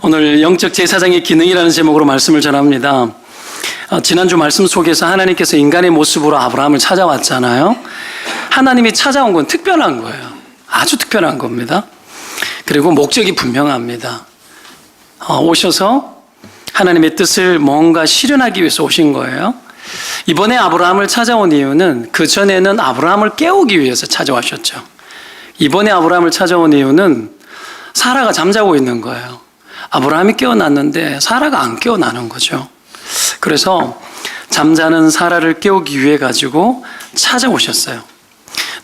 오늘 영적 제사장의 기능이라는 제목으로 말씀을 전합니다. 지난주 말씀 속에서 하나님께서 인간의 모습으로 아브라함을 찾아왔잖아요. 하나님이 찾아온 건 특별한 거예요. 아주 특별한 겁니다. 그리고 목적이 분명합니다. 오셔서 하나님의 뜻을 뭔가 실현하기 위해서 오신 거예요. 이번에 아브라함을 찾아온 이유는 그전에는 아브라함을 깨우기 위해서 찾아오셨죠. 이번에 아브라함을 찾아온 이유는 사라가 잠자고 있는 거예요. 아브라함이 깨어났는데 사라가 안 깨어나는 거죠. 그래서 잠자는 사라를 깨우기 위해 가지고 찾아오셨어요.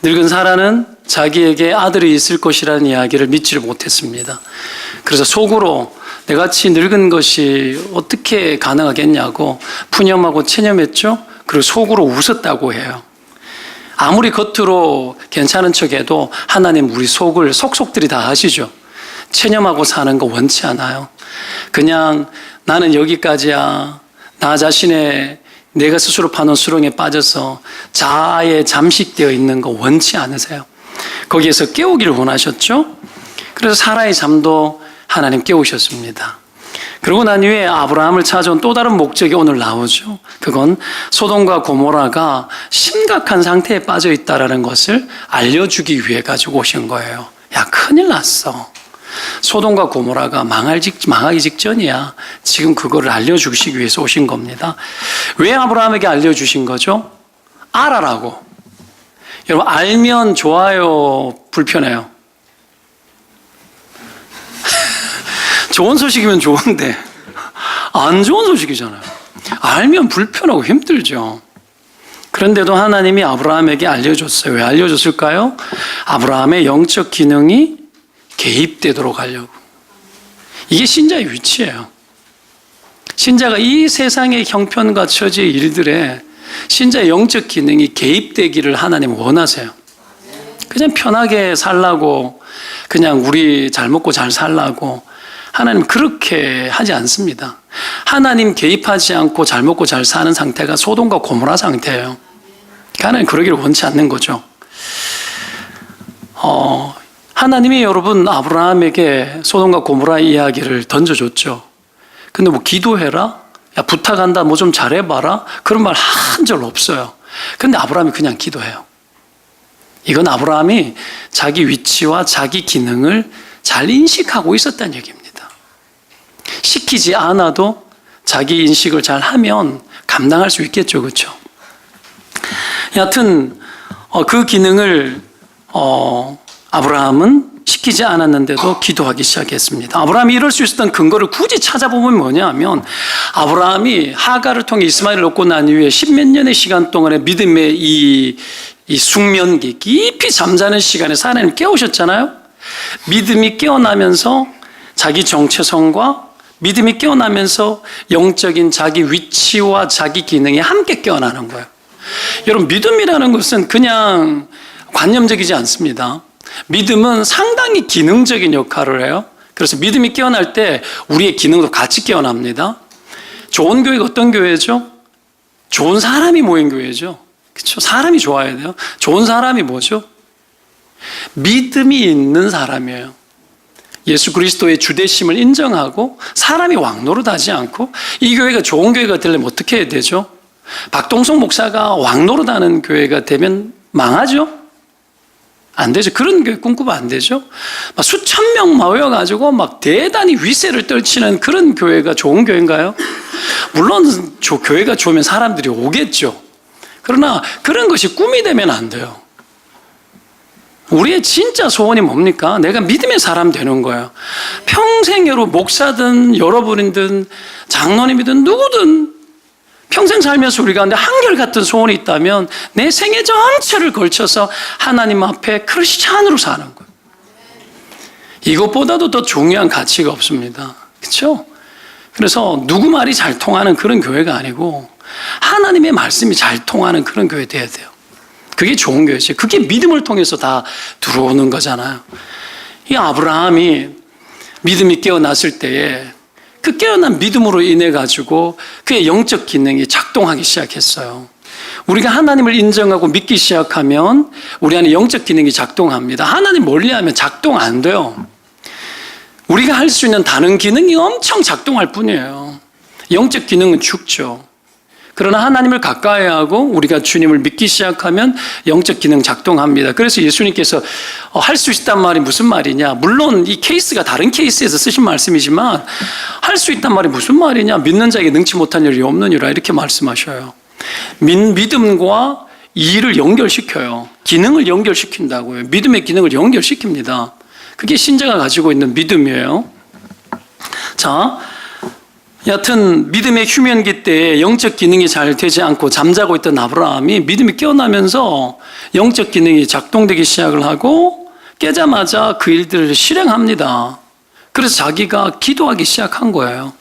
늙은 사라는 자기에게 아들이 있을 것이라는 이야기를 믿지를 못했습니다. 그래서 속으로 내같이 늙은 것이 어떻게 가능하겠냐고 푸념하고 체념했죠. 그리고 속으로 웃었다고 해요. 아무리 겉으로 괜찮은 척해도 하나님 우리 속을 속속들이 다 아시죠. 체념하고 사는 거 원치 않아요. 그냥 나는 여기까지야. 나 자신의 내가 스스로 파는 수렁에 빠져서 자아에 잠식되어 있는 거 원치 않으세요. 거기에서 깨우기를 원하셨죠. 그래서 사라의 잠도 하나님 깨우셨습니다. 그러고 난 이후에 아브라함을 찾아온 또 다른 목적이 오늘 나오죠. 그건 소돔과 고모라가 심각한 상태에 빠져 있다는 것을 알려주기 위해 가지고 오신 거예요. 야, 큰일 났어. 소돔과 고모라가 망하기 직전이야. 지금 그거를 알려주시기 위해서 오신 겁니다. 왜 아브라함에게 알려주신 거죠? 알아라고. 여러분, 알면 좋아요, 불편해요? 좋은 소식이면 좋은데 안 좋은 소식이잖아요. 알면 불편하고 힘들죠. 그런데도 하나님이 아브라함에게 알려줬어요. 왜 알려줬을까요? 아브라함의 영적 기능이 개입되도록 하려고. 이게 신자의 위치예요. 신자가 이 세상의 형편과 처지의 일들에 신자의 영적 기능이 개입되기를 하나님 원하세요. 그냥 편하게 살라고, 그냥 우리 잘 먹고 잘 살라고 하나님 그렇게 하지 않습니다. 하나님 개입하지 않고 잘 먹고 잘 사는 상태가 소돔과 고모라 상태예요. 하나님 그러기를 원치 않는 거죠. 하나님이 여러분 아브라함에게 소돔과 고모라 이야기를 던져줬죠. 근데 뭐 기도해라? 야, 부탁한다. 뭐 좀 잘해봐라? 그런 말 한 절 없어요. 근데 아브라함이 그냥 기도해요. 이건 아브라함이 자기 위치와 자기 기능을 잘 인식하고 있었다는 얘기입니다. 시키지 않아도 자기 인식을 잘 하면 감당할 수 있겠죠. 그렇죠? 여하튼 그 기능을 아브라함은 시키지 않았는데도 기도하기 시작했습니다. 아브라함이 이럴 수 있었던 근거를 굳이 찾아보면 뭐냐면 아브라함이 하갈을 통해 이스마엘을 얻고 난 이후에 십몇 년의 시간 동안의 믿음의 이 숙면기, 깊이 잠자는 시간에 하나님 깨우셨잖아요. 믿음이 깨어나면서 자기 정체성과 믿음이 깨어나면서 영적인 자기 위치와 자기 기능이 함께 깨어나는 거예요. 여러분, 믿음이라는 것은 그냥 관념적이지 않습니다. 믿음은 상당히 기능적인 역할을 해요. 그래서 믿음이 깨어날 때 우리의 기능도 같이 깨어납니다. 좋은 교회가 어떤 교회죠? 좋은 사람이 모인 교회죠. 그렇죠? 사람이 좋아야 돼요. 좋은 사람이 뭐죠? 믿음이 있는 사람이에요. 예수 그리스도의 주되심을 인정하고 사람이 왕노릇하지 않고 이 교회가 좋은 교회가 되려면 어떻게 해야 되죠? 박동성 목사가 왕노릇하는 교회가 되면 망하죠? 안 되죠. 그런 교회 꿈꾸면 안 되죠. 막 수천 명 모여가지고 막 대단히 위세를 떨치는 그런 교회가 좋은 교회인가요? 물론 교회가 좋으면 사람들이 오겠죠. 그러나 그런 것이 꿈이 되면 안 돼요. 우리의 진짜 소원이 뭡니까? 내가 믿음의 사람 되는 거예요. 평생 여러분 목사든 여러분이든 장로님이든 누구든 평생 살면서 우리 가운데 한결같은 소원이 있다면 내 생애 전체를 걸쳐서 하나님 앞에 크리스찬으로 사는 거예요. 이것보다도 더 중요한 가치가 없습니다. 그렇죠? 그래서 누구 말이 잘 통하는 그런 교회가 아니고 하나님의 말씀이 잘 통하는 그런 교회 돼야 돼요. 그게 좋은 교회지. 그게 믿음을 통해서 다 들어오는 거잖아요. 이 아브라함이 믿음이 깨어났을 때에 그 깨어난 믿음으로 인해 가지고 그의 영적 기능이 작동하기 시작했어요. 우리가 하나님을 인정하고 믿기 시작하면 우리 안에 영적 기능이 작동합니다. 하나님 멀리하면 작동 안 돼요. 우리가 할 수 있는 다른 기능이 엄청 작동할 뿐이에요. 영적 기능은 죽죠. 그러나 하나님을 가까이 하고 우리가 주님을 믿기 시작하면 영적 기능 작동합니다. 그래서 예수님께서 할 수 있단 말이 무슨 말이냐. 물론 이 케이스가 다른 케이스에서 쓰신 말씀이지만 할 수 있단 말이 무슨 말이냐. 믿는 자에게 능치 못한 일이 없느니라 이렇게 말씀하셔요. 믿음과 일을 연결시켜요. 기능을 연결시킨다고요. 믿음의 기능을 연결시킵니다. 그게 신자가 가지고 있는 믿음이에요. 자, 여하튼 믿음의 휴면기 때 영적 기능이 잘 되지 않고 잠자고 있던 아브라함이 믿음이 깨어나면서 영적 기능이 작동되기 시작을 하고 깨자마자 그 일들을 실행합니다. 그래서 자기가 기도하기 시작한 거예요.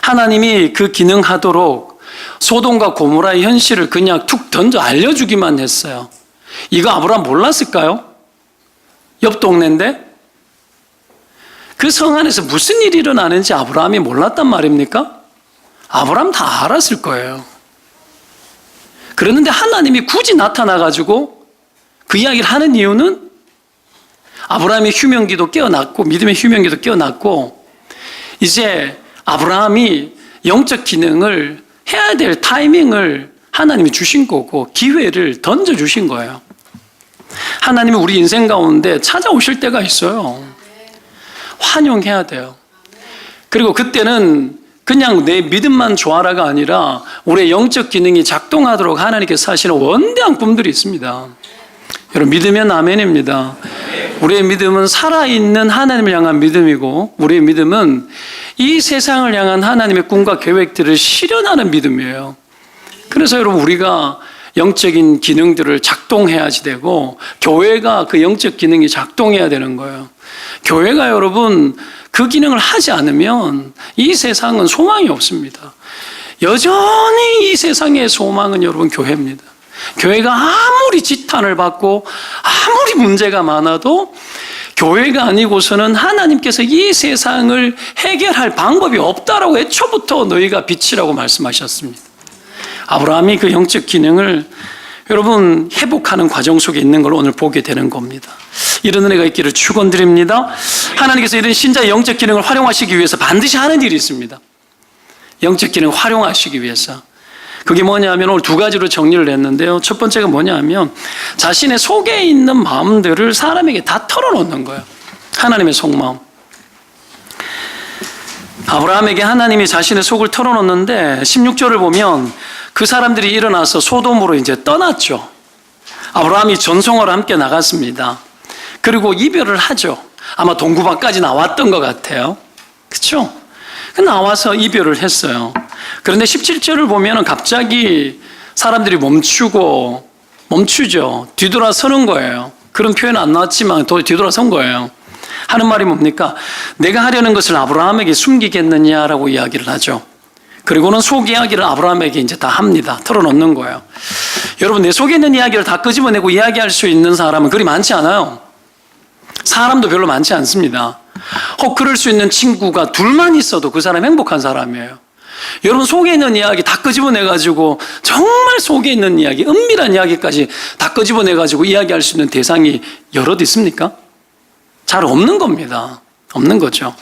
하나님이 그 기능하도록 소돔과 고모라의 현실을 그냥 툭 던져 알려주기만 했어요. 이거 아브라함 몰랐을까요? 옆 동네인데? 그 성 안에서 무슨 일이 일어나는지 아브라함이 몰랐단 말입니까? 아브라함 다 알았을 거예요. 그러는데 하나님이 굳이 나타나가지고 그 이야기를 하는 이유는 아브라함의 휴면기도 깨어났고 믿음의 휴면기도 깨어났고 이제 아브라함이 영적 기능을 해야 될 타이밍을 하나님이 주신 거고 기회를 던져주신 거예요. 하나님이 우리 인생 가운데 찾아오실 때가 있어요. 환영해야 돼요. 그리고 그때는 그냥 내 믿음만 좋아라가 아니라 우리의 영적 기능이 작동하도록 하나님께서 하시는 원대한 꿈들이 있습니다. 여러분 믿으면 아멘입니다. 우리의 믿음은 살아있는 하나님을 향한 믿음이고 우리의 믿음은 이 세상을 향한 하나님의 꿈과 계획들을 실현하는 믿음이에요. 그래서 여러분 우리가 영적인 기능들을 작동해야지 되고 교회가 그 영적 기능이 작동해야 되는 거예요. 교회가 여러분 그 기능을 하지 않으면 이 세상은 소망이 없습니다. 여전히 이 세상의 소망은 여러분 교회입니다. 교회가 아무리 지탄을 받고 아무리 문제가 많아도 교회가 아니고서는 하나님께서 이 세상을 해결할 방법이 없다라고 애초부터 너희가 빛이라고 말씀하셨습니다. 아브라함이 그 영적 기능을 여러분 회복하는 과정 속에 있는 걸 오늘 보게 되는 겁니다. 이런 은혜가 있기를 축원드립니다. 하나님께서 이런 신자의 영적 기능을 활용하시기 위해서 반드시 하는 일이 있습니다. 영적 기능을 활용하시기 위해서. 그게 뭐냐면 오늘 두 가지로 정리를 했는데요. 첫 번째가 뭐냐면 자신의 속에 있는 마음들을 사람에게 다 털어놓는 거예요. 하나님의 속마음. 아브라함에게 하나님이 자신의 속을 털어놓는데 16절을 보면 그 사람들이 일어나서 소돔으로 이제 떠났죠. 아브라함이 전송하러 함께 나갔습니다. 그리고 이별을 하죠. 아마 동구방까지 나왔던 것 같아요. 그렇죠? 나와서 이별을 했어요. 그런데 17절을 보면 갑자기 사람들이 멈추죠. 뒤돌아서는 거예요. 그런 표현은 안 나왔지만 뒤돌아선 거예요. 하는 말이 뭡니까? 내가 하려는 것을 아브라함에게 숨기겠느냐라고 이야기를 하죠. 그리고는 속 이야기를 아브라함에게 이제 다 합니다. 털어놓는 거예요. 여러분, 내 속에 있는 이야기를 다 끄집어내고 이야기할 수 있는 사람은 그리 많지 않아요. 사람도 별로 많지 않습니다. 혹 그럴 수 있는 친구가 둘만 있어도 그 사람 행복한 사람이에요. 여러분 속에 있는 이야기 다 끄집어내가지고 정말 속에 있는 이야기, 은밀한 이야기까지 다 끄집어내가지고 이야기할 수 있는 대상이 여럿 있습니까? 잘 없는 겁니다. 없는 거죠.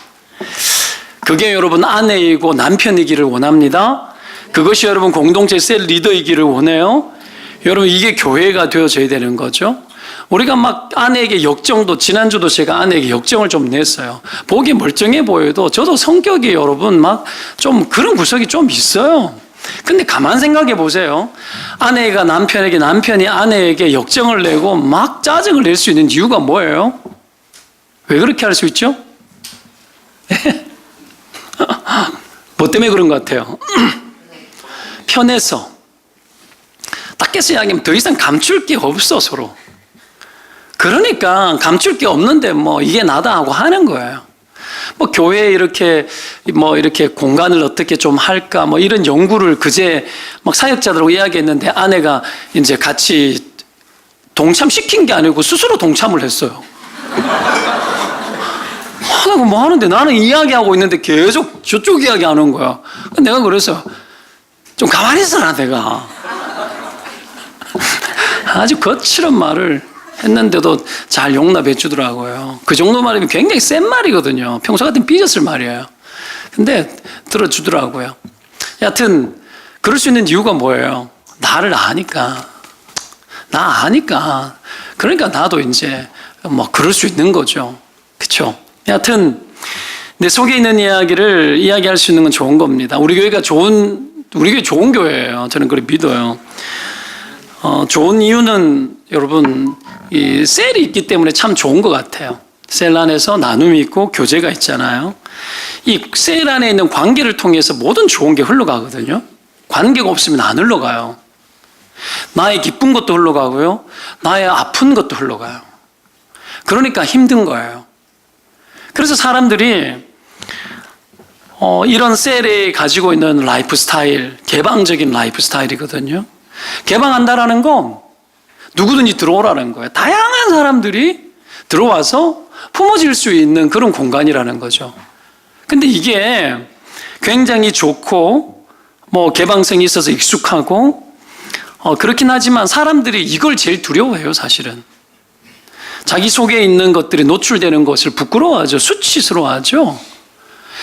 그게 여러분 아내이고 남편이기를 원합니다. 그것이 여러분 공동체 셀 리더이기를 원해요. 여러분 이게 교회가 되어져야 되는 거죠. 우리가 막 아내에게 역정도, 지난주도 제가 아내에게 역정을 좀 냈어요. 보기 멀쩡해 보여도 저도 성격이 여러분 막 좀 그런 구석이 좀 있어요. 근데 가만 생각해 보세요. 아내가 남편에게, 남편이 아내에게 역정을 내고 막 짜증을 낼 수 있는 이유가 뭐예요? 왜 그렇게 할 수 있죠? 뭐 때문에 그런 것 같아요? 편해서. 딱해서 이야기하면 더 이상 감출 게 없어 서로. 그러니까 감출 게 없는데 뭐 이게 나다 하고 하는 거예요. 뭐 교회에 이렇게 공간을 어떻게 좀 할까 뭐 이런 연구를 그제 막 사역자들하고 이야기했는데 아내가 이제 같이 동참시킨 게 아니고 스스로 동참을 했어요. 하다가 뭐 하는데 나는 이야기하고 있는데 계속 저쪽 이야기하는 거야. 내가 그래서 좀 가만히 있어라 내가. 아주 거칠은 말을 했는데도 잘 용납해 주더라고요. 그 정도 말이면 굉장히 센 말이거든요. 평소 같으면 삐졌을 말이에요. 근데 들어주더라고요. 여하튼 그럴 수 있는 이유가 뭐예요? 나를 아니까. 나 아니까. 그러니까 나도 이제 뭐 그럴 수 있는 거죠. 그렇죠? 여하튼 내 속에 있는 이야기를 이야기할 수 있는 건 좋은 겁니다. 우리 교회 좋은 교회예요. 저는 그렇게 믿어요. 좋은 이유는 여러분 이 셀이 있기 때문에 참 좋은 것 같아요. 셀 안에서 나눔이 있고 교제가 있잖아요. 이 셀 안에 있는 관계를 통해서 모든 좋은 게 흘러가거든요. 관계가 없으면 안 흘러가요. 나의 기쁜 것도 흘러가고요. 나의 아픈 것도 흘러가요. 그러니까 힘든 거예요. 그래서 사람들이 이런 셀이 가지고 있는 라이프 스타일, 개방적인 라이프 스타일이거든요. 개방한다라는 건 누구든지 들어오라는 거예요. 다양한 사람들이 들어와서 품어질 수 있는 그런 공간이라는 거죠. 근데 이게 굉장히 좋고 뭐 개방성이 있어서 익숙하고 그렇긴 하지만 사람들이 이걸 제일 두려워해요, 사실은. 자기 속에 있는 것들이 노출되는 것을 부끄러워하죠. 수치스러워하죠.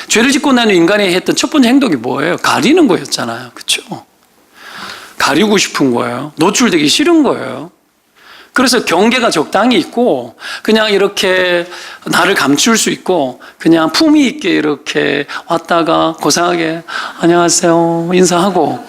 죄를 짓고 난 후 인간이 했던 첫 번째 행동이 뭐예요? 가리는 거였잖아요. 그렇죠? 가리고 싶은 거예요. 노출되기 싫은 거예요. 그래서 경계가 적당히 있고 그냥 이렇게 나를 감출 수 있고 그냥 품위 있게 이렇게 왔다가 고상하게 안녕하세요 인사하고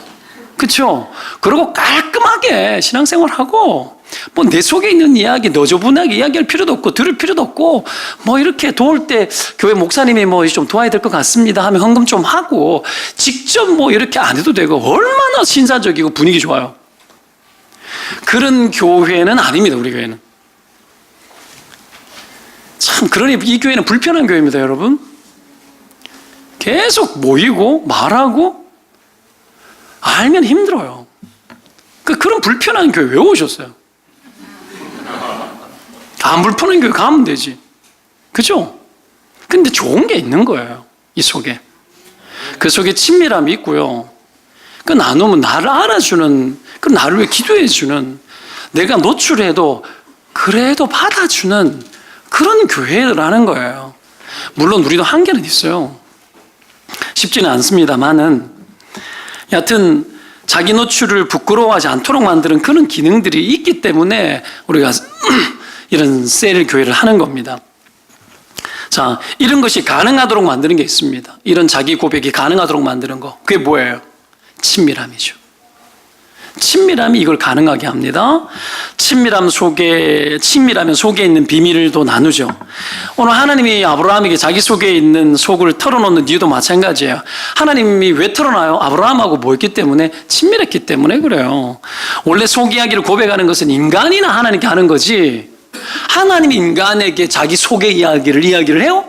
그렇죠? 그리고 깔끔하게 신앙생활하고 뭐 내 속에 있는 이야기 너저분하게 이야기할 필요도 없고 들을 필요도 없고 뭐 이렇게 도울 때 교회 목사님이 뭐 좀 도와야 될 것 같습니다 하면 헌금 좀 하고 직접 뭐 이렇게 안 해도 되고 얼마나 신사적이고 분위기 좋아요. 그런 교회는 아닙니다. 우리 교회는 참 그러니 이 교회는 불편한 교회입니다. 여러분 계속 모이고 말하고 알면 힘들어요. 그런 불편한 교회 왜 오셨어요? 안 불편한 교회 가면 되지. 그죠? 근데 좋은 게 있는 거예요. 이 속에. 그 속에 친밀함이 있고요. 그 나누면 나를 알아주는, 그 나를 위해 기도해주는, 내가 노출해도 그래도 받아주는 그런 교회라는 거예요. 물론 우리도 한계는 있어요. 쉽지는 않습니다만은 여하튼 자기 노출을 부끄러워하지 않도록 만드는 그런 기능들이 있기 때문에 우리가 이런 셀 교회를 하는 겁니다. 자, 이런 것이 가능하도록 만드는 게 있습니다. 이런 자기 고백이 가능하도록 만드는 거. 그게 뭐예요? 친밀함이죠. 친밀함이 이걸 가능하게 합니다. 친밀하면 속에 있는 비밀도 나누죠. 오늘 하나님이 아브라함에게 자기 속에 있는 속을 털어놓는 이유도 마찬가지예요. 하나님이 왜 털어놔요? 아브라함하고 뭐였기 때문에? 친밀했기 때문에 그래요. 원래 속 이야기를 고백하는 것은 인간이나 하나님께 하는 거지 하나님이 인간에게 자기 속의 이야기를 해요?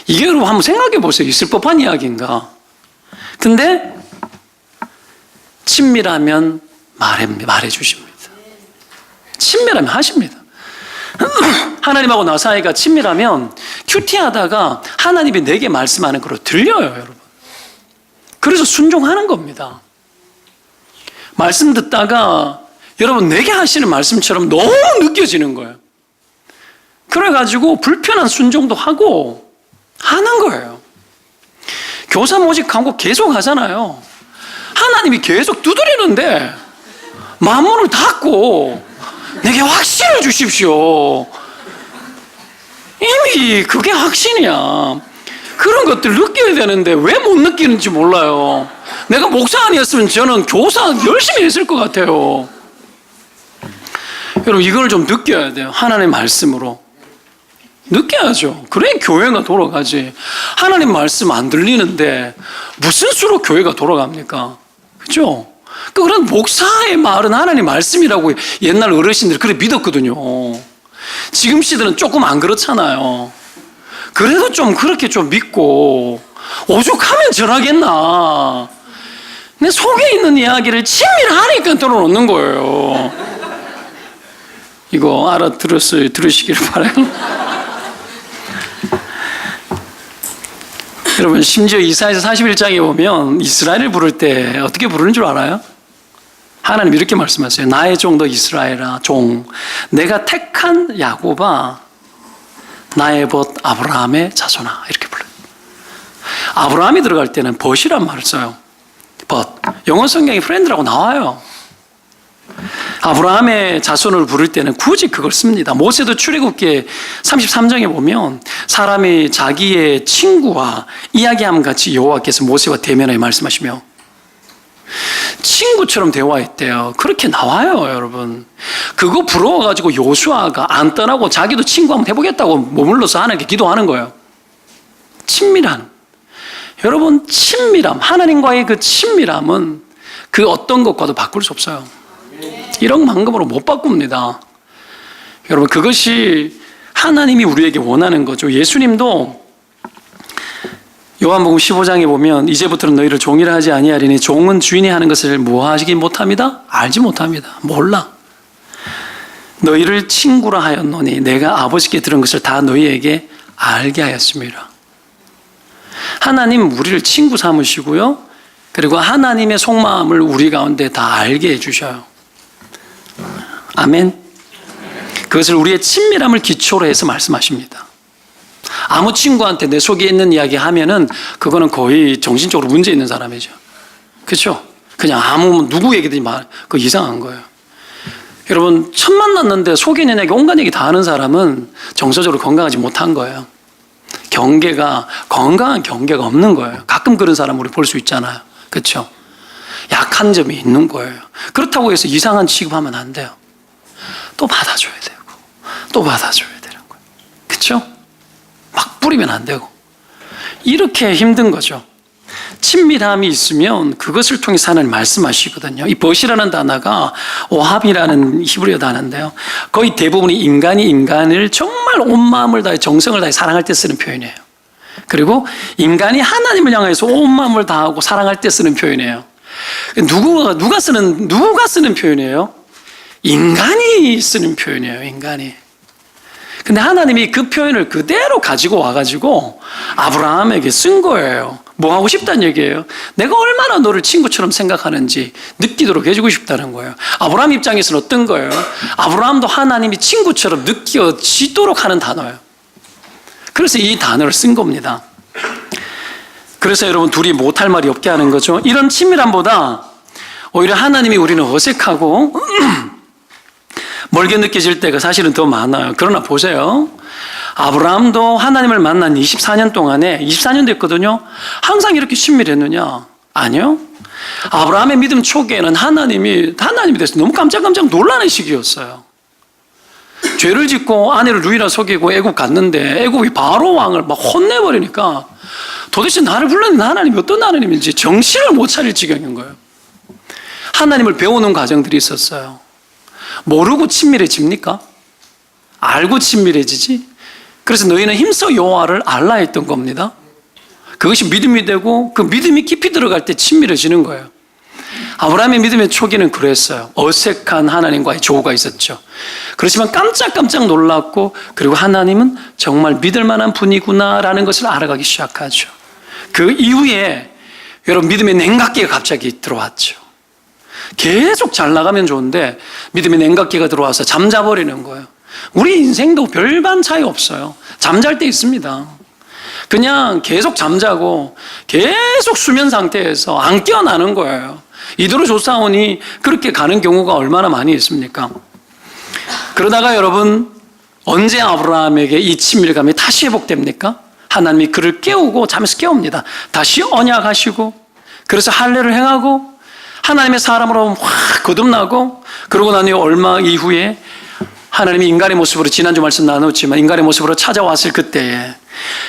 이게 여러분 한번 생각해 보세요. 있을 법한 이야기인가? 근데 친밀하면 말해 주십니다. 친밀하면 하십니다. 하나님하고 나 사이가 친밀하면 큐티하다가 하나님이 내게 말씀하는 거로 들려요, 여러분. 그래서 순종하는 겁니다. 말씀 듣다가 여러분 내게 하시는 말씀처럼 너무 느껴지는 거예요. 그래가지고 불편한 순종도 하고 하는 거예요. 교사 모집하고 계속 하잖아요. 하나님이 계속 두드리는데 마음문을 닫고 내게 확신을 주십시오. 이미 그게 확신이야. 그런 것들 느껴야 되는데 왜 못 느끼는지 몰라요. 내가 목사 아니었으면 저는 교사 열심히 했을 것 같아요. 여러분 이걸 좀 느껴야 돼요. 하나님의 말씀으로 느껴야죠. 그래 교회가 돌아가지. 하나님 말씀 안 들리는데 무슨 수로 교회가 돌아갑니까? 그죠? 그런 목사의 말은 하나님 말씀이라고 옛날 어르신들이 그래 믿었거든요. 지금 시대는 조금 안 그렇잖아요. 그래도 좀 그렇게 좀 믿고 오죽하면 전하겠나. 내 속에 있는 이야기를 친밀하니까 들어놓는 거예요. 이거 들으시길 바라요. 여러분 심지어 이사야서 41장에 보면 이스라엘을 부를 때 어떻게 부르는 줄 알아요? 하나님 이렇게 말씀하세요. 나의 종 너 이스라엘아, 종 내가 택한 야곱아, 나의 벗 아브라함의 자손아, 이렇게 불러요. 아브라함이 들어갈 때는 벗이란 말을 써요. 벗. 영어 성경에 프렌드라고 나와요. 아브라함의 자손을 부를 때는 굳이 그걸 씁니다. 모세도 출애굽기 33장에 보면 사람이 자기의 친구와 이야기함 같이 여호와께서 모세와 대면하여 말씀하시며 친구처럼 대화했대요. 그렇게 나와요, 여러분. 그거 부러워가지고 요수아가 안 떠나고 자기도 친구 한번 해보겠다고 머물러서 하나님께 기도하는 거예요. 친밀한. 여러분, 친밀함, 하나님과의 그 친밀함은 그 어떤 것과도 바꿀 수 없어요. 1억 만금으로 못 바꿉니다. 여러분, 그것이 하나님이 우리에게 원하는 거죠. 예수님도 요한복음 15장에 보면 이제부터는 너희를 종이라 하지 아니하리니 종은 주인이 하는 것을 무엇하지 못합니다? 알지 못합니다. 몰라. 너희를 친구라 하였노니 내가 아버지께 들은 것을 다 너희에게 알게 하였습니다. 하나님 우리를 친구 삼으시고요. 그리고 하나님의 속마음을 우리 가운데 다 알게 해주셔요. 아멘. 그것을 우리의 친밀함을 기초로 해서 말씀하십니다. 아무 친구한테 내 속에 있는 이야기 하면은 그거는 거의 정신적으로 문제 있는 사람이죠. 그렇죠? 그냥 아무 누구 얘기든지 그거 이상한 거예요. 여러분, 처음 만났는데 속에 있는 얘기 온갖 얘기 다 하는 사람은 정서적으로 건강하지 못한 거예요. 건강한 경계가 없는 거예요. 가끔 그런 사람 우리 볼 수 있잖아요. 그렇죠? 약한 점이 있는 거예요. 그렇다고 해서 이상한 취급하면 안 돼요. 또 받아줘야 되고 또 받아줘야 되는 거예요. 그렇죠? 막 뿌리면 안 되고 이렇게 힘든 거죠. 친밀함이 있으면 그것을 통해서 하나님 말씀하시거든요. 이 벗이라는 단어가 오합이라는 히브리어 단어인데요. 거의 대부분이 인간이 인간을 정말 온 마음을 다해 정성을 다해 사랑할 때 쓰는 표현이에요. 그리고 인간이 하나님을 향해서 온 마음을 다하고 사랑할 때 쓰는 표현이에요. 누가 쓰는 표현이에요? 인간이 쓰는 표현이에요. 인간이. 근데 하나님이 그 표현을 그대로 가지고 와가지고 아브라함에게 쓴 거예요. 뭐 하고 싶다는 얘기예요? 내가 얼마나 너를 친구처럼 생각하는지 느끼도록 해주고 싶다는 거예요. 아브라함 입장에서는 어떤 거예요? 아브라함도 하나님이 친구처럼 느껴지도록 하는 단어예요. 그래서 이 단어를 쓴 겁니다. 그래서 여러분, 둘이 못할 말이 없게 하는 거죠. 이런 친밀함보다 오히려 하나님이 우리는 어색하고 멀게 느껴질 때가 사실은 더 많아요. 그러나 보세요. 아브라함도 하나님을 만난 24년 동안에 24년 됐거든요. 항상 이렇게 친밀했느냐? 아니요. 아브라함의 믿음 초기에는 하나님에 대해서 너무 깜짝깜짝 놀라는 시기였어요. 죄를 짓고 아내를 루이라 속이고 애굽 갔는데 애굽이 바로 왕을 막 혼내버리니까 도대체 나를 불렀는 하나님이 어떤 하나님인지 정신을 못 차릴 지경인 거예요. 하나님을 배우는 과정들이 있었어요. 모르고 친밀해집니까? 알고 친밀해지지? 그래서 너희는 힘써 여호와를 알라 했던 겁니다. 그것이 믿음이 되고 그 믿음이 깊이 들어갈 때 친밀해지는 거예요. 아브라함의 믿음의 초기는 그랬어요. 어색한 하나님과의 조우가 있었죠. 그렇지만 깜짝깜짝 놀랐고, 그리고 하나님은 정말 믿을 만한 분이구나라는 것을 알아가기 시작하죠. 그 이후에 여러분, 믿음의 냉각기가 갑자기 들어왔죠. 계속 잘 나가면 좋은데 믿음의 냉각기가 들어와서 잠자버리는 거예요. 우리 인생도 별반 차이 없어요. 잠잘 때 있습니다. 그냥 계속 잠자고 계속 수면 상태에서 안 깨어나는 거예요. 이대로 조사오니 그렇게 가는 경우가 얼마나 많이 있습니까? 그러다가 여러분, 언제 아브라함에게 이 친밀감이 다시 회복됩니까? 하나님이 그를 깨우고 잠에서 깨웁니다. 다시 언약하시고, 그래서 할례를 행하고 하나님의 사람으로 확 거듭나고, 그러고 나니 얼마 이후에 하나님이 인간의 모습으로, 지난주 말씀 나눴지만 인간의 모습으로 찾아왔을 그때에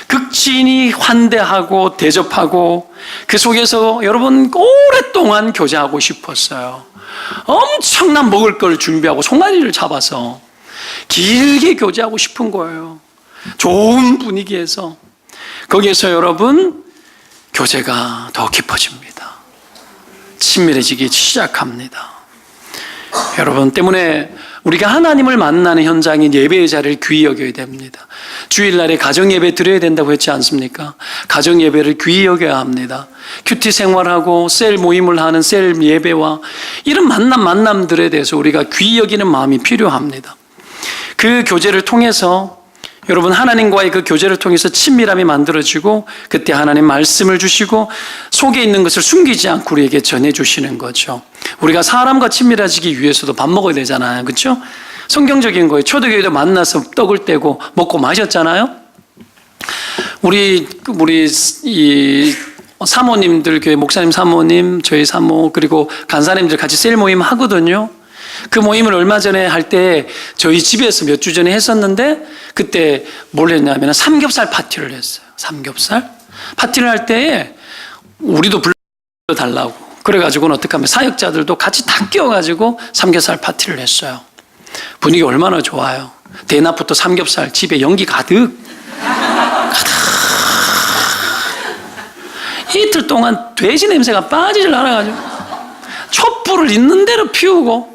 극진히 환대하고 대접하고, 그 속에서 여러분 오랫동안 교제하고 싶었어요. 엄청난 먹을 걸 준비하고 송아지를 잡아서 길게 교제하고 싶은 거예요. 좋은 분위기에서. 거기에서 여러분 교제가 더 깊어집니다. 친밀해지기 시작합니다. 여러분 때문에 우리가 하나님을 만나는 현장인 예배의 자리를 귀히 여겨야 됩니다. 주일날에 가정예배 드려야 된다고 했지 않습니까? 가정예배를 귀히 여겨야 합니다. 큐티 생활하고 셀 모임을 하는 셀 예배와 이런 만남들에 대해서 우리가 귀히 여기는 마음이 필요합니다. 그 교제를 통해서 여러분, 하나님과의 그 교제를 통해서 친밀함이 만들어지고 그때 하나님 말씀을 주시고 속에 있는 것을 숨기지 않고 우리에게 전해주시는 거죠. 우리가 사람과 친밀해지기 위해서도 밥 먹어야 되잖아요. 그렇죠? 성경적인 거예요. 초대교회도 만나서 떡을 떼고 먹고 마셨잖아요. 우리 이 사모님들, 교회 목사님 사모님, 저희 사모, 그리고 간사님들 같이 셀 모임 하거든요. 그 모임을 얼마 전에 할 때 저희 집에서 몇 주 전에 했었는데 그때 뭘 했냐면 삼겹살 파티를 했어요. 삼겹살 파티를 할 때에 우리도 불러달라고 그래가지고는 어떻게 하면 사역자들도 같이 다 끼워가지고 삼겹살 파티를 했어요. 분위기 얼마나 좋아요. 대낮부터 삼겹살 집에 연기 가득 이틀 동안 돼지 냄새가 빠지질 않아가지고 촛불을 있는 대로 피우고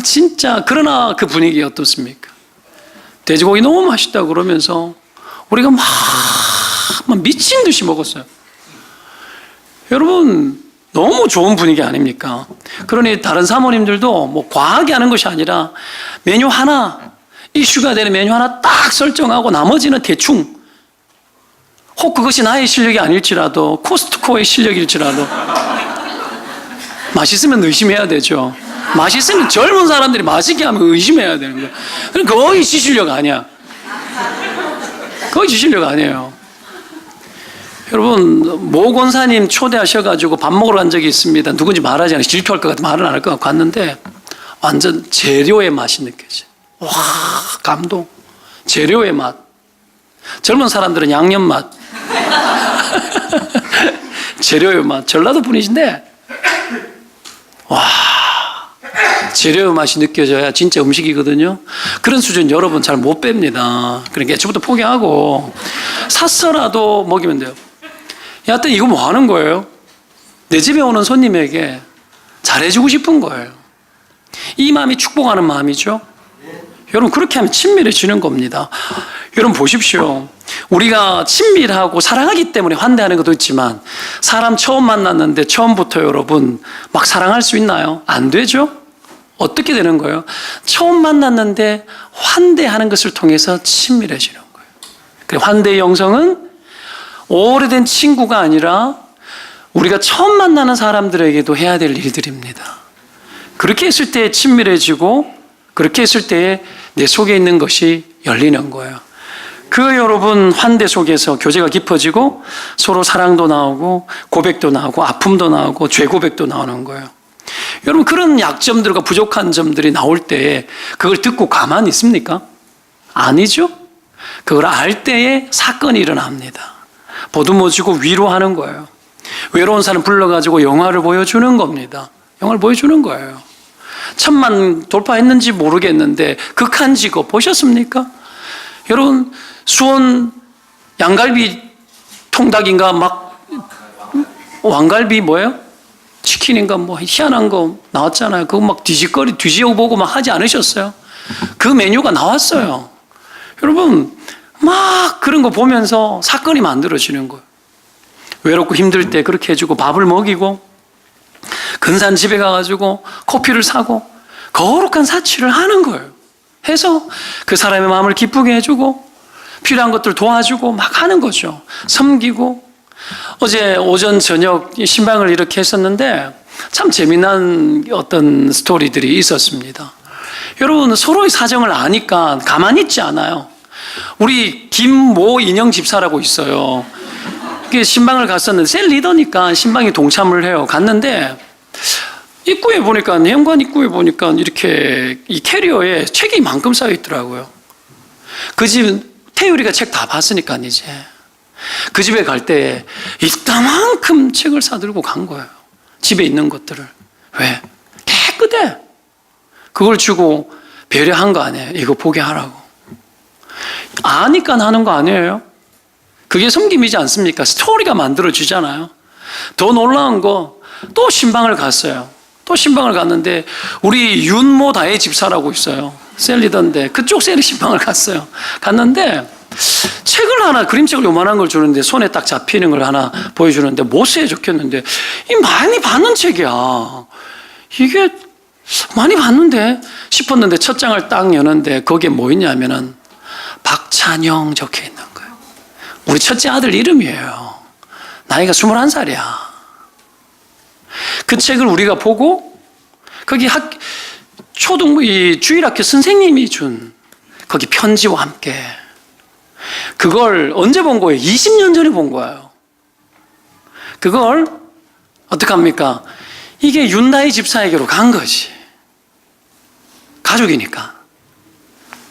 진짜. 그러나 그 분위기 어떻습니까? 돼지고기 너무 맛있다고 그러면서 우리가 막 미친 듯이 먹었어요. 여러분, 너무 좋은 분위기 아닙니까? 그러니 다른 사모님들도 뭐 과하게 하는 것이 아니라 메뉴 하나, 이슈가 되는 메뉴 하나 딱 설정하고 나머지는 대충, 혹 그것이 나의 실력이 아닐지라도 코스트코의 실력일지라도 맛있으면 의심해야 되죠. 맛있으면 젊은 사람들이 맛있게 하면 의심해야 되는 거예요. 그럼 거의 지 실력 아니야. 거의 지 실력 아니에요. 여러분, 모 권사님 초대하셔가지고 밥 먹으러 간 적이 있습니다. 누군지 말하지 않아요. 질투할 것 같아 말은 안 할 것 같고 갔는데 완전 재료의 맛이 느껴져요. 와, 감동. 재료의 맛. 젊은 사람들은 양념 맛. 재료의 맛. 전라도 분이신데 와, 재료의 맛이 느껴져야 진짜 음식이거든요. 그런 수준 여러분 잘 못 뺍니다. 그러니까 애초부터 포기하고 샀어라도 먹이면 돼요. 여하튼 이거 뭐 하는 거예요? 내 집에 오는 손님에게 잘해주고 싶은 거예요. 이 마음이 축복하는 마음이죠. 여러분, 그렇게 하면 친밀해지는 겁니다. 여러분 보십시오. 우리가 친밀하고 사랑하기 때문에 환대하는 것도 있지만 사람 처음 만났는데 처음부터 여러분 막 사랑할 수 있나요? 안 되죠? 어떻게 되는 거예요? 처음 만났는데 환대하는 것을 통해서 친밀해지는 거예요. 그래서 환대의 영성은 오래된 친구가 아니라 우리가 처음 만나는 사람들에게도 해야 될 일들입니다. 그렇게 했을 때 친밀해지고 그렇게 했을 때 내 속에 있는 것이 열리는 거예요. 그 여러분 환대 속에서 교제가 깊어지고 서로 사랑도 나오고 고백도 나오고 아픔도 나오고 죄 고백도 나오는 거예요. 여러분, 그런 약점들과 부족한 점들이 나올 때 그걸 듣고 가만히 있습니까? 아니죠. 그걸 알 때에 사건이 일어납니다. 보듬어주고 위로하는 거예요. 외로운 사람 불러가지고 영화를 보여주는 겁니다. 영화를 보여주는 거예요. 1000만 돌파했는지 모르겠는데 극한 직업 보셨습니까? 여러분, 수원 양갈비 통닭인가 막 왕갈비 뭐예요? 치킨인가 뭐 희한한 거 나왔잖아요. 그거 막 뒤지어보고 막 하지 않으셨어요? 그 메뉴가 나왔어요. 여러분, 막 그런 거 보면서 사건이 만들어지는 거예요. 외롭고 힘들 때 그렇게 해주고 밥을 먹이고 근사한 집에 가가지고 커피를 사고 거룩한 사치를 하는 거예요. 해서 그 사람의 마음을 기쁘게 해주고 필요한 것들 도와주고 막 하는 거죠. 섬기고. 어제 오전 저녁 신방을 이렇게 했었는데 참 재미난 어떤 스토리들이 있었습니다. 여러분, 서로의 사정을 아니까 가만히 있지 않아요. 우리 김모 인영 집사라고 있어요. 신방을 갔었는데 셀 리더니까 신방에 동참을 해요. 갔는데 입구에 보니까, 현관 입구에 보니까 이렇게 이 캐리어에 책이 이만큼 쌓여 있더라고요. 그 집 태율이가 책 다 봤으니까 이제 그 집에 갈 때 이따만큼 책을 사들고 간 거예요. 집에 있는 것들을. 왜? 깨끗해. 그걸 주고 배려한 거 아니에요. 이거 보게 하라고. 아니까 하는 거 아니에요. 그게 섬김이지 않습니까? 스토리가 만들어지잖아요. 더 놀라운 거, 또 신방을 갔어요. 또 신방을 갔는데 우리 윤모 다혜 집사라고 있어요. 셀리던데 그쪽 셀리 신방을 갔어요. 갔는데 책을 하나, 그림책을 요만한 걸 주는데 손에 딱 잡히는 걸 하나 보여주는데 모세에 적혔는데 이 많이 봤는 책이야. 이게 많이 봤는데 싶었는데 첫 장을 딱 여는데 거기에 뭐 있냐면은 박찬영 적혀 있는 거예요. 우리 첫째 아들 이름이에요. 나이가 21살이야. 그 책을 우리가 보고 거기 이 주일학교 선생님이 준 거기 편지와 함께 그걸 언제 본 거예요? 20년 전에 본 거예요. 그걸 어떡합니까? 이게 윤다희 집사에게로 간 거지. 가족이니까.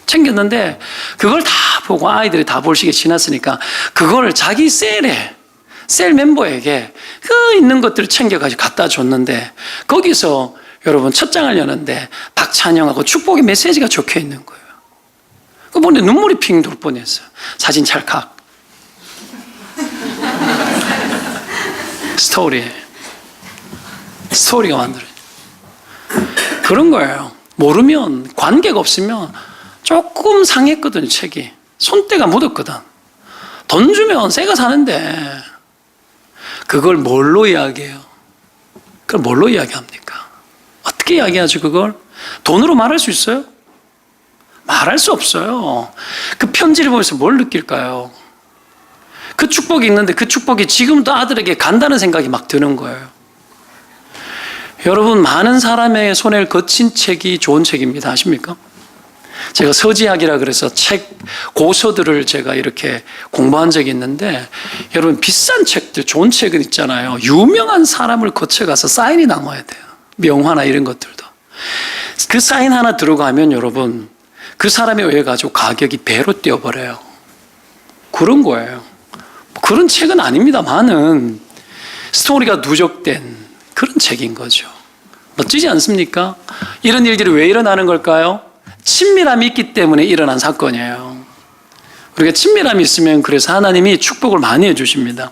챙겼는데 그걸 다 보고 아이들이 다 볼 시기에 지났으니까 그걸 자기 셀 멤버에게 그 있는 것들을 챙겨가지고 갖다 줬는데 거기서 여러분 첫 장을 여는데 박찬영하고 축복의 메시지가 적혀 있는 거예요. 그거 보는데 눈물이 핑 돌 뻔했어요. 사진 찰칵. 스토리가 만들어요. 그런 거예요. 모르면, 관계가 없으면 조금 상했거든요, 책이. 손때가 묻었거든. 돈 주면 새가 사는데 그걸 뭘로 이야기해요? 그걸 뭘로 이야기합니까? 어떻게 이야기하죠, 그걸? 돈으로 말할 수 있어요? 말할 수 없어요. 그 편지를 보면서 뭘 느낄까요? 그 축복이 있는데 그 축복이 지금도 아들에게 간다는 생각이 막 드는 거예요. 여러분, 많은 사람의 손을 거친 책이 좋은 책입니다. 아십니까? 제가 서지학이라 그래서 고서들을 제가 이렇게 공부한 적이 있는데 여러분 비싼 책들, 좋은 책은 있잖아요. 유명한 사람을 거쳐가서 사인이 남아야 돼요. 명화나 이런 것들도. 그 사인 하나 들어가면 여러분 그 사람에 의해 가지고 가격이 배로 뛰어버려요. 그런 거예요. 그런 책은 아닙니다만은 스토리가 누적된 그런 책인 거죠. 멋지지 않습니까? 이런 일들이 왜 일어나는 걸까요? 친밀함이 있기 때문에 일어난 사건이에요. 우리가 친밀함이 있으면 그래서 하나님이 축복을 많이 해주십니다.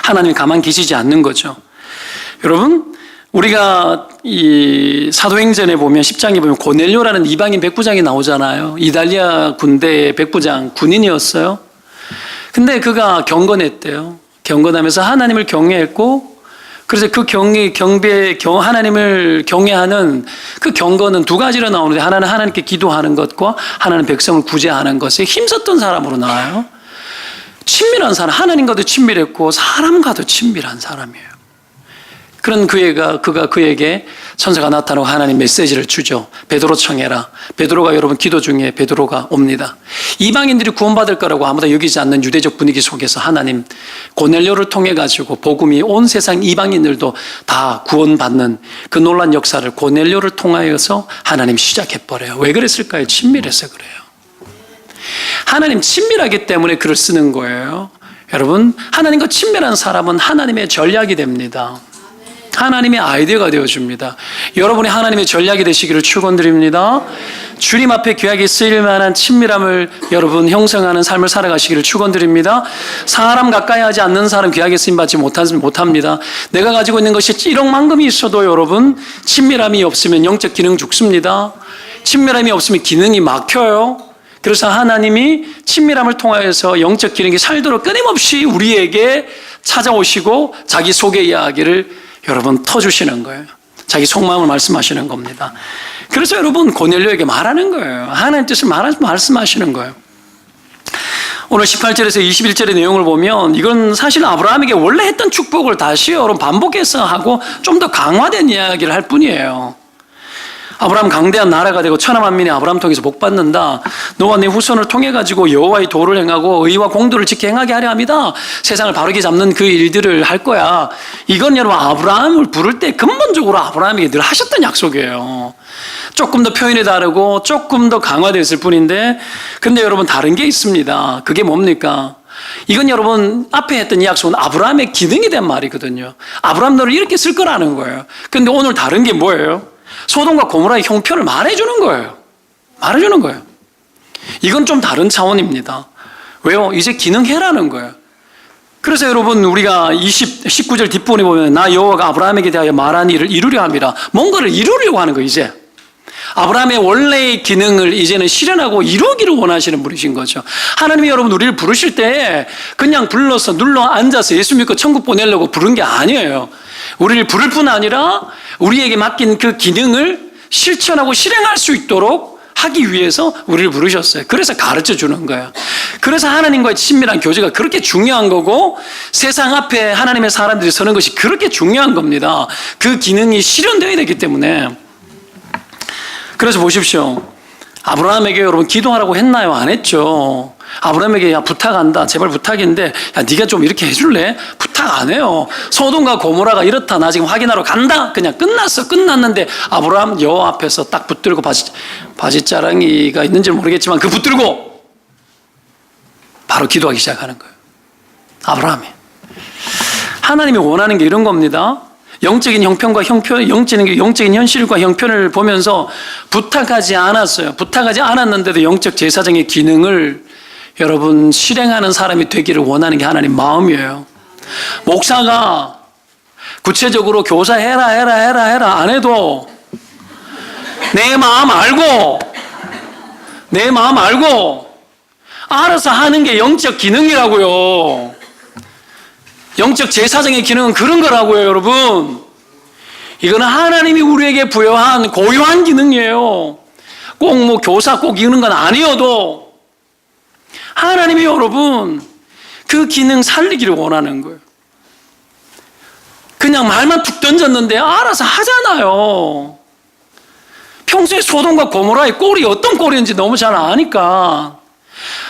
하나님이 가만 계시지 않는 거죠. 여러분, 우리가 이 사도행전에 보면 10장에 보면 고넬료라는 이방인 백부장이 나오잖아요. 이달리아 군대의 백부장, 군인이었어요. 근데 그가 경건했대요. 경건하면서 하나님을 경외했고, 그래서 그 하나님을 경외하는 그 경건은 두 가지로 나오는데 하나는 하나님께 기도하는 것과 하나는 백성을 구제하는 것에 힘썼던 사람으로 나와요. 친밀한 사람, 하나님과도 친밀했고 사람과도 친밀한 사람이에요. 그런 그가 그에게 천사가 나타나고 하나님 메시지를 주죠. 베드로 청해라. 베드로가 여러분 기도 중에 베드로가 옵니다. 이방인들이 구원받을 거라고 아무도 여기지 않는 유대적 분위기 속에서 하나님 고넬료를 통해 가지고 복음이 온 세상 이방인들도 다 구원받는 그 놀란 역사를 고넬료를 통하여서 하나님 시작해버려요. 왜 그랬을까요? 친밀해서 그래요. 하나님 친밀하기 때문에 글을 쓰는 거예요. 여러분, 하나님과 친밀한 사람은 하나님의 전략이 됩니다. 하나님의 아이디어가 되어줍니다. 여러분이 하나님의 전략이 되시기를 축원드립니다. 주님 앞에 귀하게 쓰일 만한 친밀함을 여러분 형성하는 삶을 살아가시기를 축원드립니다. 사람 가까이 하지 않는 사람 귀하게 쓰임받지 못합니다. 내가 가지고 있는 것이 1억만금이 있어도 여러분 친밀함이 없으면 영적 기능 죽습니다. 친밀함이 없으면 기능이 막혀요. 그래서 하나님이 친밀함을 통하여서 영적 기능이 살도록 끊임없이 우리에게 찾아오시고 자기 속의 이야기를 여러분 터주시는 거예요. 자기 속마음을 말씀하시는 겁니다. 그래서 여러분 고넬료에게 말하는 거예요. 하나님 뜻을 말씀하시는 거예요. 오늘 18절에서 21절의 내용을 보면 이건 사실 아브라함에게 원래 했던 축복을 다시 여러분 반복해서 하고 좀 더 강화된 이야기를 할 뿐이에요. 아브라함 강대한 나라가 되고 천하 만민이 아브라함 통해서 복 받는다. 너와 네 후손을 통해 가지고 여호와의 도를 행하고 의와 공도를 지켜 행하게 하려 합니다. 세상을 바르게 잡는 그 일들을 할 거야. 이건 여러분 아브라함을 부를 때 근본적으로 아브라함에게 늘 하셨던 약속이에요. 조금 더 표현이 다르고 조금 더 강화됐을 뿐인데, 근데 여러분 다른 게 있습니다. 그게 뭡니까? 이건 여러분 앞에 했던 이 약속은 아브라함의 기능에 대한 말이거든요. 아브라함 너를 이렇게 쓸 거라는 거예요. 근데 오늘 다른 게 뭐예요? 소돔과 고모라의 형편을 말해주는 거예요. 말해주는 거예요. 이건 좀 다른 차원입니다. 왜요? 이제 기능해라는 거예요. 그래서 여러분 우리가 19절 뒷부분에 보면 나 여호와가 아브라함에게 대하여 말한 일을 이루려 함이라. 뭔가를 이루려고 하는 거 이제. 아브라함의 원래의 기능을 이제는 실현하고 이루기를 원하시는 분이신 거죠. 하나님이 여러분 우리를 부르실 때 그냥 불러서 눌러 앉아서 예수 믿고 천국 보내려고 부른 게 아니에요. 우리를 부를 뿐 아니라 우리에게 맡긴 그 기능을 실천하고 실행할 수 있도록 하기 위해서 우리를 부르셨어요. 그래서 가르쳐 주는 거예요. 그래서 하나님과의 친밀한 교제가 그렇게 중요한 거고 세상 앞에 하나님의 사람들이 서는 것이 그렇게 중요한 겁니다. 그 기능이 실현되어야 되기 때문에. 그래서 보십시오. 아브라함에게 여러분 기도하라고 했나요? 안 했죠. 아브라함에게 야 부탁한다. 제발 부탁인데 야 네가 좀 이렇게 해줄래? 부탁 안 해요. 소돔과 고모라가 이렇다. 나 지금 확인하러 간다. 그냥 끝났는데 아브라함 여호와 앞에서 딱 붙들고 바지자랑이가 있는지는 모르겠지만 그 붙들고 바로 기도하기 시작하는 거예요. 아브라함이. 하나님이 원하는 게 이런 겁니다. 영적인 형편과 영적인 현실과 형편을 보면서 부탁하지 않았어요. 부탁하지 않았는데도 영적 제사장의 기능을 여러분 실행하는 사람이 되기를 원하는 게 하나님 마음이에요. 목사가 구체적으로 교사해라 안 해도 내 마음 알고 알아서 하는 게 영적 기능이라고요. 영적 제사장의 기능은 그런 거라고요, 여러분. 이거는 하나님이 우리에게 부여한 고유한 기능이에요. 꼭 뭐 교사 꼭 이런 건 아니어도 하나님이 여러분 그 기능 살리기를 원하는 거예요. 그냥 말만 툭 던졌는데 알아서 하잖아요. 평소에 소돔과 고모라의 꼴이 어떤 꼴인지 너무 잘 아니까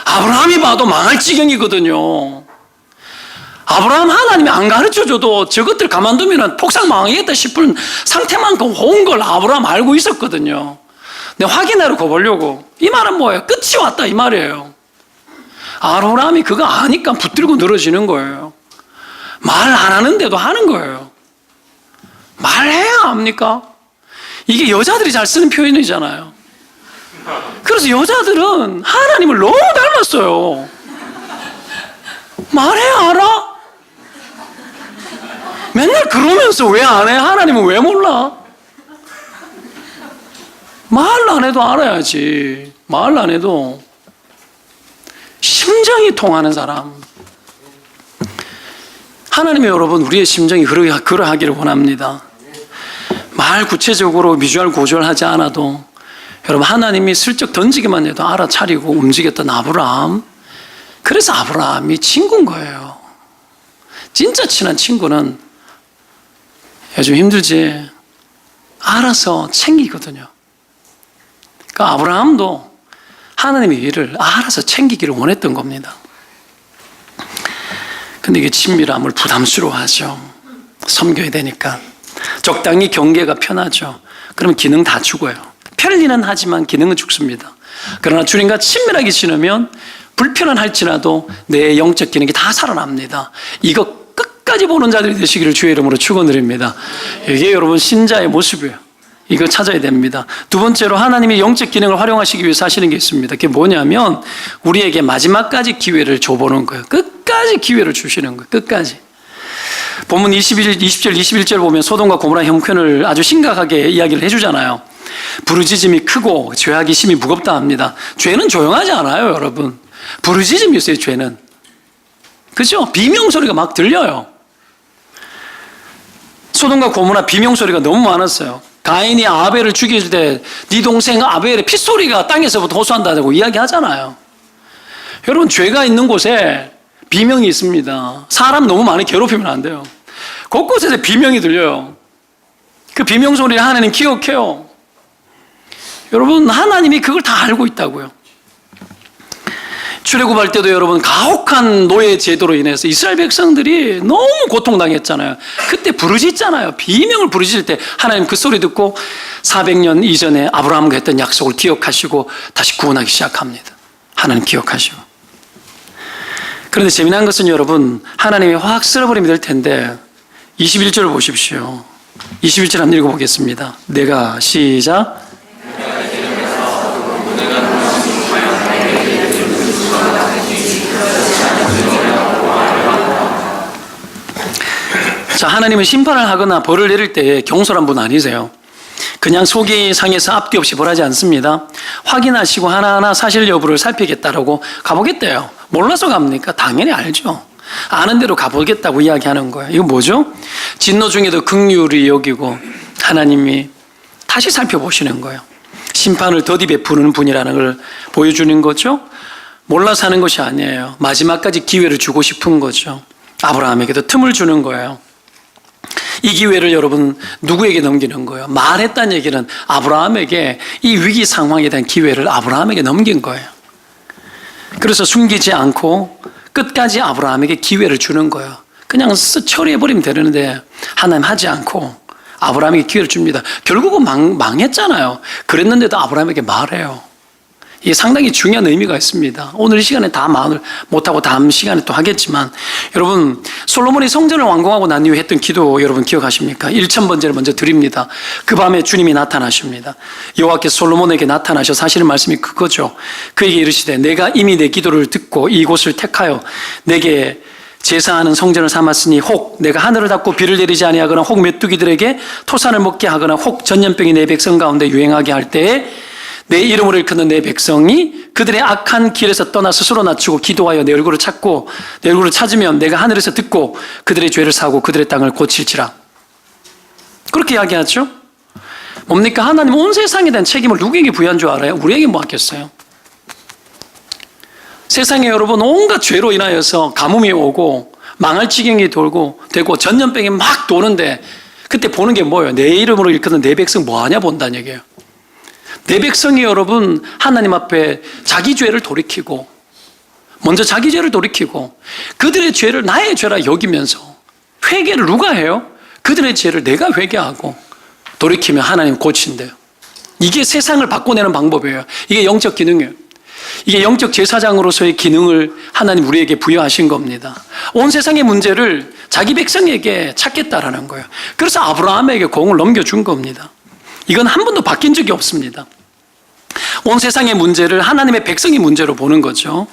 아브라함이 봐도 망할 지경이거든요. 아브라함 하나님이 안 가르쳐줘도 저것들 가만두면 폭삭 망하겠다 싶은 상태만큼 온 걸 아브라함 알고 있었거든요. 근데 확인하러 가보려고. 이 말은 뭐예요? 끝이 왔다 이 말이에요. 아브라함이 그거 아니까 붙들고 늘어지는 거예요. 말 안 하는데도 하는 거예요. 말해야 합니까? 이게 여자들이 잘 쓰는 표현이잖아요. 그래서 여자들은 하나님을 너무 닮았어요. 말해야 알아? 맨날 그러면서 왜 안 해? 하나님은 왜 몰라? 말 안 해도 알아야지. 말 안 해도 심정이 통하는 사람. 하나님이 여러분 우리의 심정이 그러하기를 원합니다. 말 구체적으로 비주얼 고주얼하지 않아도 여러분 하나님이 슬쩍 던지기만 해도 알아차리고 움직였던 아브라함. 그래서 아브라함이 친구인 거예요. 진짜 친한 친구는 요즘 힘들지 알아서 챙기거든요. 그러니까 아브라함도 하나님의 일을 알아서 챙기기를 원했던 겁니다. 근데 이게 친밀함을 부담스러워하죠. 섬겨야 되니까. 적당히 경계가 편하죠. 그러면 기능 다 죽어요. 편리는 하지만 기능은 죽습니다. 그러나 주님과 친밀하게 지내면 불편은 할지라도 내 영적 기능이 다 살아납니다. 이거 끝까지 보는 자들이 되시기를 주의 이름으로 축원드립니다. 이게 여러분 신자의 모습이에요. 이거 찾아야 됩니다. 두 번째로 하나님이 영적 기능을 활용하시기 위해서 하시는 게 있습니다. 그게 뭐냐면 우리에게 마지막까지 기회를 줘보는 거예요. 끝까지 기회를 주시는 거예요. 끝까지. 본문 20절 21절 보면 소돔과 고모라 형편을 아주 심각하게 이야기를 해주잖아요. 부르짖음이 크고 죄악이 심히 무겁다 합니다. 죄는 조용하지 않아요, 여러분. 부르짖음이 있어요, 죄는. 그죠? 비명소리가 막 들려요. 소돔과 고모라 비명소리가 너무 많았어요. 가인이 아벨을 죽일 때 네 동생 아벨의 핏소리가 땅에서부터 호소한다고 이야기하잖아요. 여러분 죄가 있는 곳에 비명이 있습니다. 사람 너무 많이 괴롭히면 안 돼요. 곳곳에서 비명이 들려요. 그 비명소리를 하나님 기억해요. 여러분 하나님이 그걸 다 알고 있다고요. 출애굽할 때도 여러분 가혹한 노예 제도로 인해서 이스라엘 백성들이 너무 고통당했잖아요. 그때 부르짖잖아요. 비명을 부르짖을 때 하나님 그 소리 듣고 400년 이전에 아브라함과 했던 약속을 기억하시고 다시 구원하기 시작합니다. 하나님 기억하시고. 그런데 재미난 것은 여러분 하나님이 확 쓸어버리면 될 텐데 21절을 보십시오. 21절 한번 읽어보겠습니다. 내가 시작. 자, 하나님은 심판을 하거나 벌을 내릴 때 경솔한 분 아니세요. 그냥 속이 상해서 앞뒤 없이 벌하지 않습니다. 확인하시고 하나하나 사실 여부를 살피겠다라고 가보겠대요. 몰라서 갑니까? 당연히 알죠. 아는 대로 가보겠다고 이야기하는 거예요. 이거 뭐죠? 진노 중에도 긍휼히 여기고 하나님이 다시 살펴보시는 거예요. 심판을 더디 베푸는 분이라는 걸 보여주는 거죠. 몰라서 하는 것이 아니에요. 마지막까지 기회를 주고 싶은 거죠. 아브라함에게도 틈을 주는 거예요. 이 기회를 여러분 누구에게 넘기는 거예요? 말했다는 얘기는 아브라함에게 이 위기 상황에 대한 기회를 아브라함에게 넘긴 거예요. 그래서 숨기지 않고 끝까지 아브라함에게 기회를 주는 거예요. 그냥 처리해버리면 되는데 하나님 하지 않고 아브라함에게 기회를 줍니다. 결국은 망했잖아요. 그랬는데도 아브라함에게 말해요. 이게 상당히 중요한 의미가 있습니다. 오늘 이 시간에 다 말을 못하고 다음 시간에 또 하겠지만, 여러분 솔로몬이 성전을 완공하고 난 이후에 했던 기도 여러분 기억하십니까? 1000번째를 먼저 드립니다. 그 밤에 주님이 나타나십니다. 여호와께서 솔로몬에게 나타나셔 사실은 말씀이 그거죠. 그에게 이르시되 내가 이미 내 기도를 듣고 이곳을 택하여 내게 제사하는 성전을 삼았으니 혹 내가 하늘을 닫고 비를 내리지 아니하거나 혹 메뚜기들에게 토산을 먹게 하거나 혹 전염병이 내 백성 가운데 유행하게 할 때에 내 이름을 일컫는 내 백성이 그들의 악한 길에서 떠나 스스로 낮추고 기도하여 내 얼굴을 찾고 내 얼굴을 찾으면 내가 하늘에서 듣고 그들의 죄를 사하고 그들의 땅을 고칠지라. 그렇게 이야기하죠. 뭡니까? 하나님 온 세상에 대한 책임을 누구에게 부여한 줄 알아요? 우리에게 맡겼어요. 세상에 여러분 온갖 죄로 인하여서 가뭄이 오고 망할 지경이 되고 전염병이 막 도는데 그때 보는 게 뭐예요? 내 이름으로 일컫는 내 백성 뭐하냐 본다는 얘기예요. 내 백성이 여러분 하나님 앞에 자기 죄를 돌이키고 먼저 자기 죄를 돌이키고 그들의 죄를 나의 죄라 여기면서 회개를 누가 해요? 그들의 죄를 내가 회개하고 돌이키면 하나님 고친대요. 이게 세상을 바꿔내는 방법이에요. 이게 영적 기능이에요. 이게 영적 제사장으로서의 기능을 하나님 우리에게 부여하신 겁니다. 온 세상의 문제를 자기 백성에게 찾겠다라는 거예요. 그래서 아브라함에게 공을 넘겨준 겁니다. 이건 한 번도 바뀐 적이 없습니다. 온 세상의 문제를 하나님의 백성의 문제로 보는 거죠.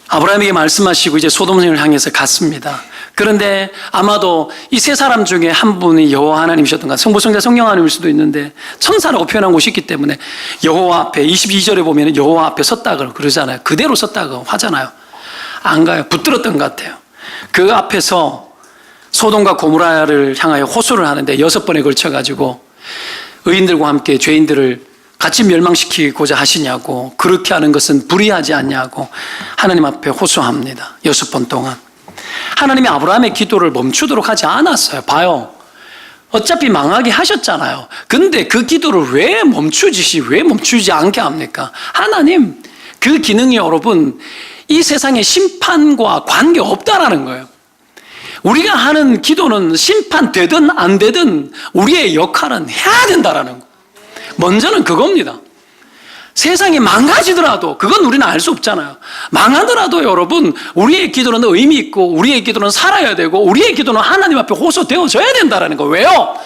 아브라함에게 말씀하시고 이제 소돔성을 향해서 갔습니다. 그런데 아마도 이 세 사람 중에 한 분이 여호와 하나님이셨던가, 성부성자 성령 하나님일 수도 있는데 천사라고 표현한 곳이 있기 때문에 여호와 앞에 22절에 보면 여호와 앞에 섰다고 그러잖아요. 그대로 섰다고 하잖아요. 안 가요. 붙들었던 것 같아요. 그 앞에서 소돔과 고모라를 향하여 호소를 하는데 6번에 걸쳐가지고 의인들과 함께 죄인들을 같이 멸망시키고자 하시냐고, 그렇게 하는 것은 불의하지 않냐고 하나님 앞에 호소합니다. 6번 동안. 하나님이 아브라함의 기도를 멈추도록 하지 않았어요. 봐요. 어차피 망하게 하셨잖아요. 근데 그 기도를 왜 멈추지 않게 합니까? 하나님, 그 기능이 여러분 이 세상의 심판과 관계없다라는 거예요. 우리가 하는 기도는 심판되든 안 되든 우리의 역할은 해야 된다라는 거. 먼저는 그겁니다. 세상이 망가지더라도 그건 우리는 알 수 없잖아요. 망하더라도 여러분 우리의 기도는 의미 있고 우리의 기도는 살아야 되고 우리의 기도는 하나님 앞에 호소되어져야 된다는 거. 왜요?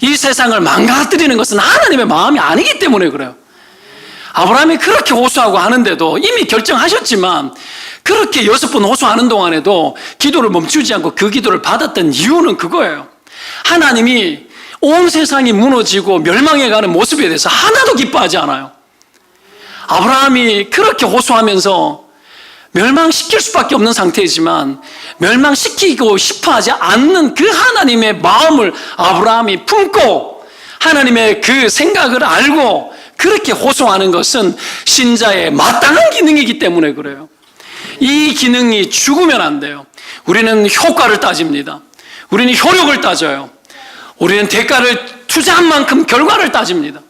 이 세상을 망가뜨리는 것은 하나님의 마음이 아니기 때문에 그래요. 아브라함이 그렇게 호소하고 하는데도 이미 결정하셨지만 그렇게 6번 호소하는 동안에도 기도를 멈추지 않고 그 기도를 받았던 이유는 그거예요. 하나님이 온 세상이 무너지고 멸망해가는 모습에 대해서 하나도 기뻐하지 않아요. 아브라함이 그렇게 호소하면서 멸망시킬 수밖에 없는 상태이지만 멸망시키고 싶어하지 않는 그 하나님의 마음을 아브라함이 품고 하나님의 그 생각을 알고 그렇게 호소하는 것은 신자의 마땅한 기능이기 때문에 그래요. 이 기능이 죽으면 안 돼요. 우리는 효과를 따집니다. 우리는 효력을 따져요. 우리는 대가를 투자한 만큼 결과를 따집니다.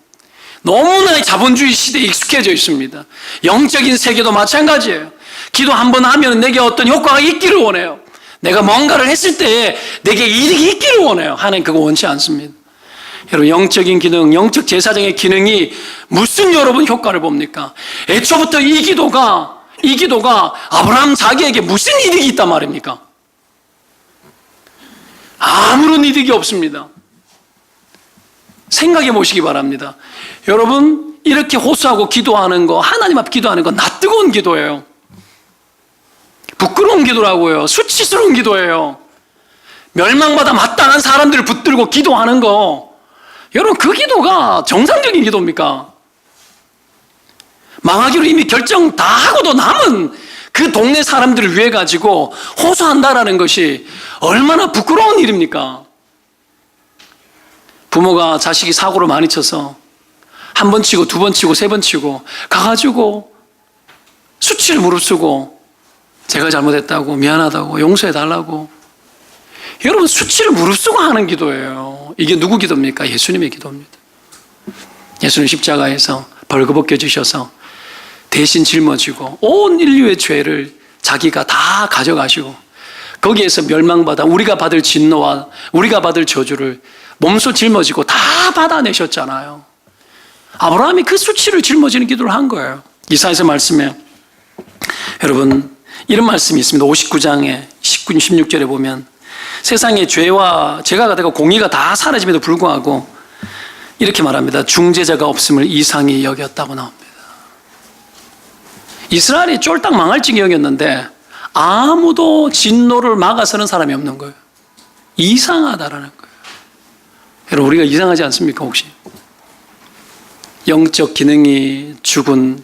너무나 자본주의 시대에 익숙해져 있습니다. 영적인 세계도 마찬가지예요. 기도 한 번 하면 내게 어떤 효과가 있기를 원해요. 내가 뭔가를 했을 때 내게 이득이 있기를 원해요. 하나님 그거 원치 않습니다. 여러분, 영적인 기능, 영적 제사장의 기능이 무슨 여러분 효과를 봅니까? 애초부터 이 기도가 아브라함 자기에게 무슨 이득이 있단 말입니까? 아무런 이득이 없습니다. 생각해 보시기 바랍니다. 여러분, 이렇게 호소하고 기도하는 거, 하나님 앞 기도하는 거 낯뜨거운 기도예요. 부끄러운 기도라고요. 수치스러운 기도예요. 멸망받아 마땅한 사람들을 붙들고 기도하는 거, 여러분 그 기도가 정상적인 기도입니까? 망하기로 이미 결정 다 하고도 남은 그 동네 사람들을 위해 가지고 호소한다라는 것이 얼마나 부끄러운 일입니까? 부모가 자식이 사고를 많이 쳐서 한 번 치고 두 번 치고 세 번 치고 가가지고 수치를 무릅쓰고 제가 잘못했다고 미안하다고 용서해달라고, 여러분 수치를 무릅쓰고 하는 기도예요. 이게 누구 기도입니까? 예수님의 기도입니다. 예수님 십자가에서 벌거벗겨지셔서 대신 짊어지고 온 인류의 죄를 자기가 다 가져가시고 거기에서 멸망받아 우리가 받을 진노와 우리가 받을 저주를 몸소 짊어지고 다 받아내셨잖아요. 아브라함이 그 수치를 짊어지는 기도를 한 거예요. 이사야서 말씀에 여러분 이런 말씀이 있습니다. 59장에 19, 16절에 보면 세상의 죄와 죄가 가다가 공의가 다 사라짐에도 불구하고 이렇게 말합니다. 중재자가 없음을 이상히 여겼다고 나옵니다. 이스라엘이 쫄딱 망할 지경이었는데 아무도 진노를 막아서는 사람이 없는 거예요. 이상하다라는 거예요. 여러분 우리가 이상하지 않습니까 혹시? 영적 기능이 죽은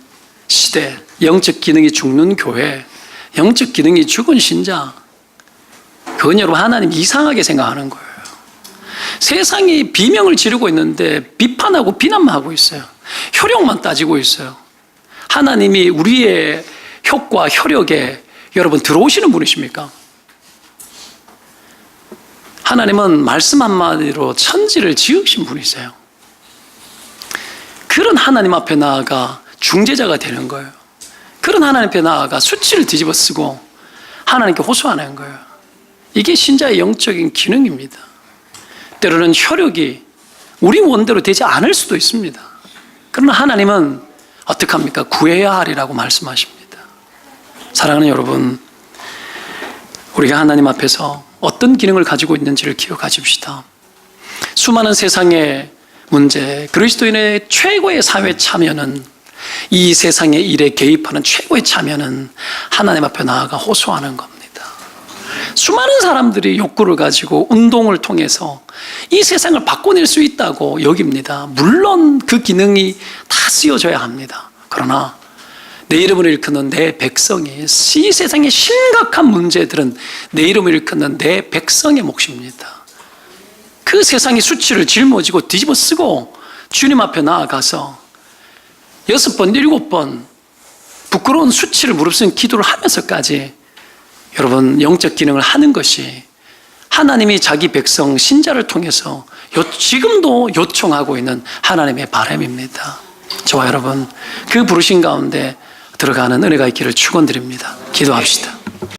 시대, 영적 기능이 죽는 교회, 영적 기능이 죽은 신자, 그건 여러분 하나님 이상하게 생각하는 거예요. 세상이 비명을 지르고 있는데 비판하고 비난만 하고 있어요. 효력만 따지고 있어요. 하나님이 우리의 효과, 효력에 여러분 들어오시는 분이십니까? 하나님은 말씀 한마디로 천지를 지으신 분이세요. 그런 하나님 앞에 나아가 중재자가 되는 거예요. 그런 하나님 앞에 나아가 수치를 뒤집어 쓰고 하나님께 호소하는 거예요. 이게 신자의 영적인 기능입니다. 때로는 효력이 우리 원대로 되지 않을 수도 있습니다. 그러나 하나님은 어떻게 합니까? 구해야 하리라고 말씀하십니다. 사랑하는 여러분, 우리가 하나님 앞에서 어떤 기능을 가지고 있는지를 기억하십시다. 수많은 세상의 문제, 그리스도인의 최고의 사회 참여는, 이 세상의 일에 개입하는 최고의 참여는 하나님 앞에 나아가 호소하는 겁니다. 수많은 사람들이 욕구를 가지고 운동을 통해서 이 세상을 바꿔낼 수 있다고 여깁니다. 물론 그 기능이 다 쓰여져야 합니다. 그러나 내 이름을 일컫는 내 백성이, 이 세상의 심각한 문제들은 내 이름을 일컫는 내 백성의 몫입니다. 그 세상의 수치를 짊어지고 뒤집어 쓰고 주님 앞에 나아가서 6번, 7번 부끄러운 수치를 무릅쓴 기도를 하면서까지 여러분 영적 기능을 하는 것이 하나님이 자기 백성 신자를 통해서 지금도 요청하고 있는 하나님의 바람입니다. 저와 여러분 그 부르신 가운데 들어가는 은혜가 있기를 축원드립니다. 기도합시다.